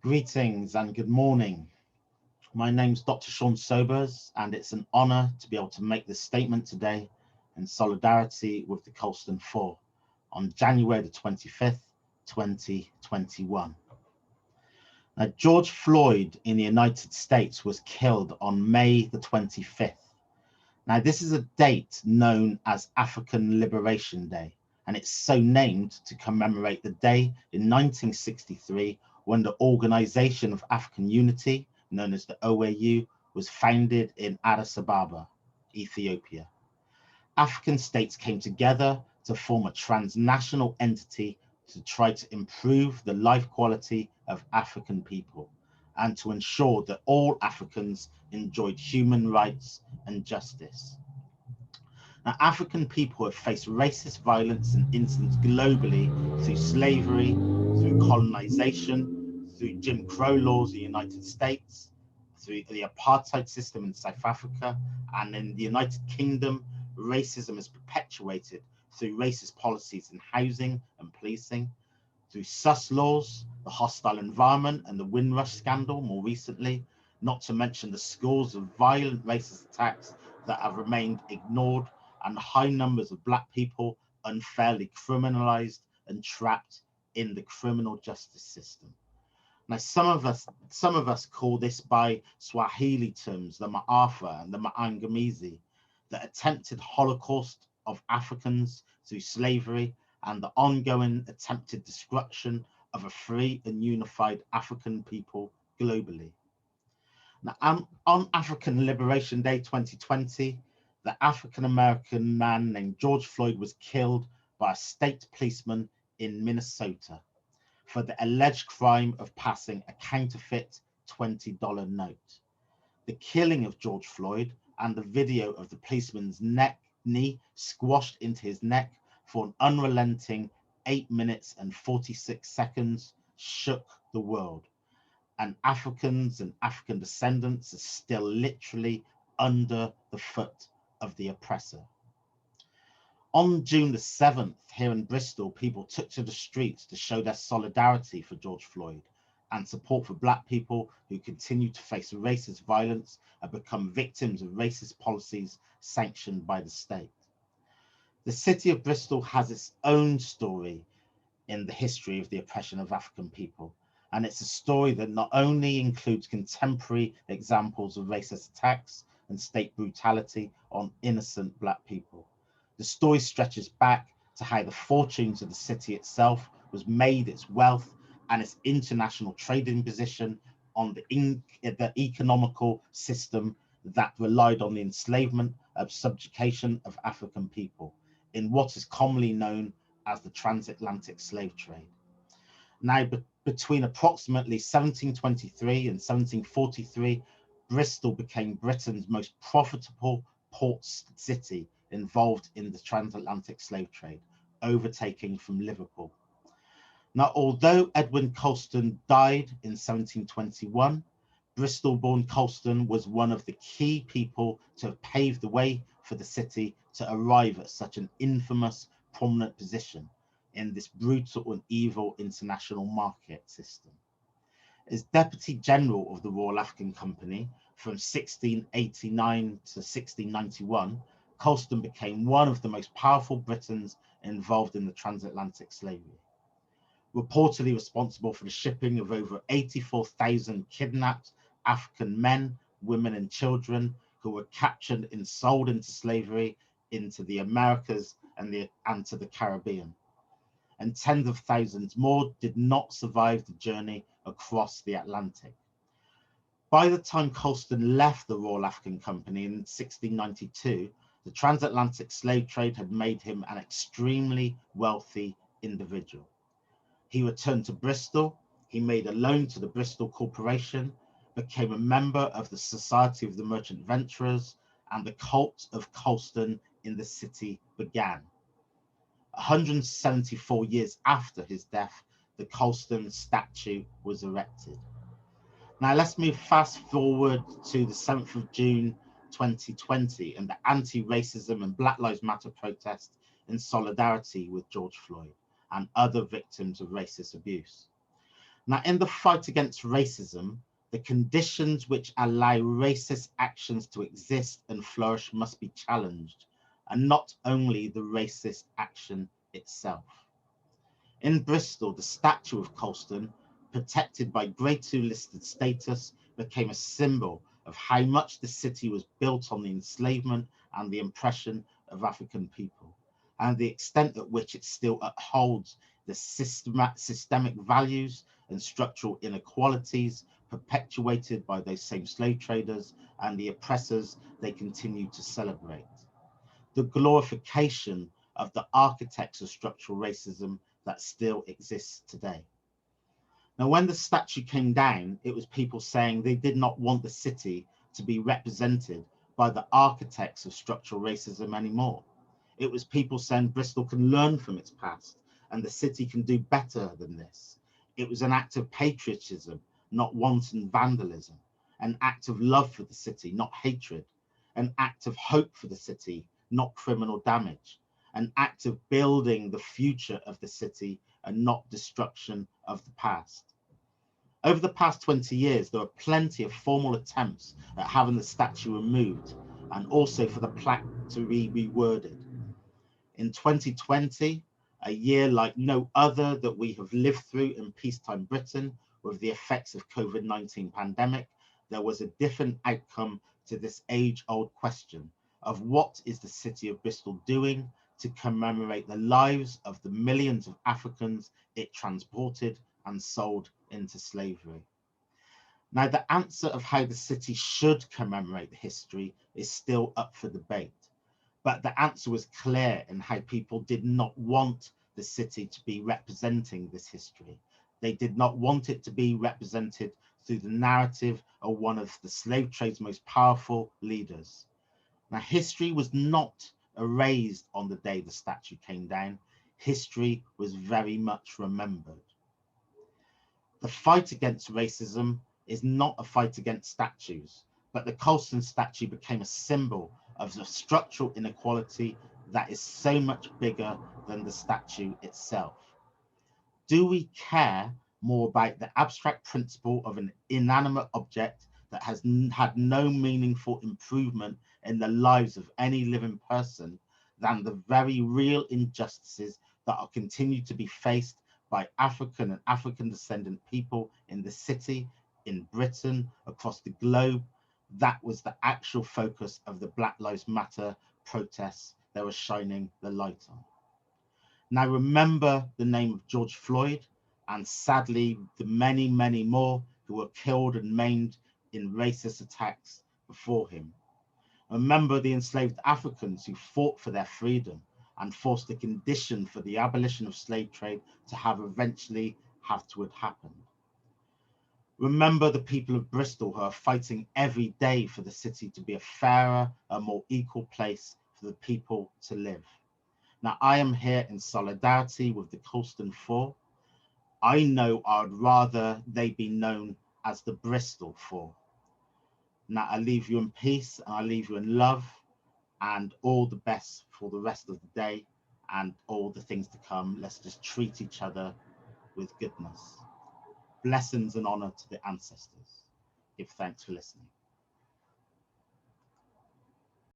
Greetings and good morning. My name's Dr. Shawn Sobers, and it's an honor to be able to make this statement today in solidarity with the Colston 4 on January the 25th, 2021. Now, George Floyd in the United States was killed on May the 25th. Now, this is a date known as African Liberation Day, and it's so named to commemorate the day in 1963 when the Organization of African Unity, known as the OAU, was founded in Addis Ababa, Ethiopia. African states came together to form a transnational entity to try to improve the life quality of African people and to ensure that all Africans enjoyed human rights and justice. Now, African people have faced racist violence and incidents globally through slavery, through colonization, through Jim Crow laws in the United States, through the apartheid system in South Africa, and in the United Kingdom, racism is perpetuated through racist policies in housing and policing, through sus laws, the hostile environment, and the Windrush scandal more recently, not to mention the scores of violent racist attacks that have remained ignored, and the high numbers of Black people unfairly criminalized and trapped in the criminal justice system. Now, some of us call this by Swahili terms the Maafa and the Maangamizi, the attempted Holocaust of Africans through slavery and the ongoing attempted destruction of a free and unified African people globally. Now, on African Liberation Day 2020, the African-American man named George Floyd was killed by a state policeman in Minnesota for the alleged crime of passing a counterfeit $20 note. The killing of George Floyd and the video of the policeman's knee squashed into his neck for an unrelenting 8 minutes and 46 seconds shook the world. And Africans and African descendants are still literally under the foot of the oppressor. On June the 7th, here in Bristol, people took to the streets to show their solidarity for George Floyd and support for Black people who continue to face racist violence and become victims of racist policies sanctioned by the state. The city of Bristol has its own story in the history of the oppression of African people. And it's a story that not only includes contemporary examples of racist attacks and state brutality on innocent Black people. The story stretches back to how the fortunes of the city itself was made, its wealth and its international trading position on the economical system that relied on the enslavement of subjugation of African people in what is commonly known as the transatlantic slave trade. Now, between approximately 1723 and 1743, Bristol became Britain's most profitable port city involved in the transatlantic slave trade, overtaking from Liverpool. Now, although Edwin Colston died in 1721, Bristol-born Colston was one of the key people to have paved the way for the city to arrive at such an infamous, prominent position in this brutal and evil international market system. As Deputy General of the Royal African Company from 1689 to 1691, Colston became one of the most powerful Britons involved in the transatlantic slavery. Reportedly responsible for the shipping of over 84,000 kidnapped African men, women, and children who were captured and sold into slavery into the Americas and to the Caribbean. And tens of thousands more did not survive the journey across the Atlantic. By the time Colston left the Royal African Company in 1692, the transatlantic slave trade had made him an extremely wealthy individual. He returned to Bristol, he made a loan to the Bristol Corporation, became a member of the Society of the Merchant Venturers, and the cult of Colston in the city began. 174 years after his death, the Colston statue was erected. Now let's move fast forward to the 7th of June 2020 and the anti-racism and Black Lives Matter protest in solidarity with George Floyd and other victims of racist abuse. Now, in the fight against racism, the conditions which allow racist actions to exist and flourish must be challenged, and not only the racist action itself. In Bristol, the statue of Colston, protected by Grade 2 listed status, became a symbol of how much the city was built on the enslavement and the oppression of African people, and the extent at which it still upholds the systemic values and structural inequalities perpetuated by those same slave traders and the oppressors they continue to celebrate. The glorification of the architects of structural racism that still exists today. Now, when the statue came down, it was people saying they did not want the city to be represented by the architects of structural racism anymore. It was people saying Bristol can learn from its past and the city can do better than this. It was an act of patriotism, not wanton vandalism, an act of love for the city, not hatred, an act of hope for the city, not criminal damage, an act of building the future of the city and not destruction of the past. Over the past 20 years, there were plenty of formal attempts at having the statue removed and also for the plaque to be reworded. In 2020, a year like no other that we have lived through in peacetime Britain with the effects of COVID-19 pandemic, there was a different outcome to this age-old question of what is the city of Bristol doing to commemorate the lives of the millions of Africans it transported and sold into slavery. Now, the answer of how the city should commemorate the history is still up for debate, but the answer was clear in how people did not want the city to be representing this history. They did not want it to be represented through the narrative of one of the slave trade's most powerful leaders. Now, history was not erased on the day the statue came down. History was very much remembered. The fight against racism is not a fight against statues, but the Colston statue became a symbol of the structural inequality that is so much bigger than the statue itself. Do we care more about the abstract principle of an inanimate object that has had no meaningful improvement in the lives of any living person than the very real injustices that are continued to be faced by African and African descendant people in the city, in Britain, across the globe? That was the actual focus of the Black Lives Matter protests they were shining the light on. Now, remember the name of George Floyd and sadly the many, many more who were killed and maimed in racist attacks before him. Remember the enslaved Africans who fought for their freedom and forced a condition for the abolition of slave trade to have eventually have to have happened. Remember the people of Bristol who are fighting every day for the city to be a fairer, a more equal place for the people to live. Now, I am here in solidarity with the Colston 4. I know I'd rather they be known as the Bristol 4. Now, I leave you in peace and I leave you in love and all the best for the rest of the day and all the things to come. Let's just treat each other with goodness. Blessings and honor to the ancestors. Give thanks for listening.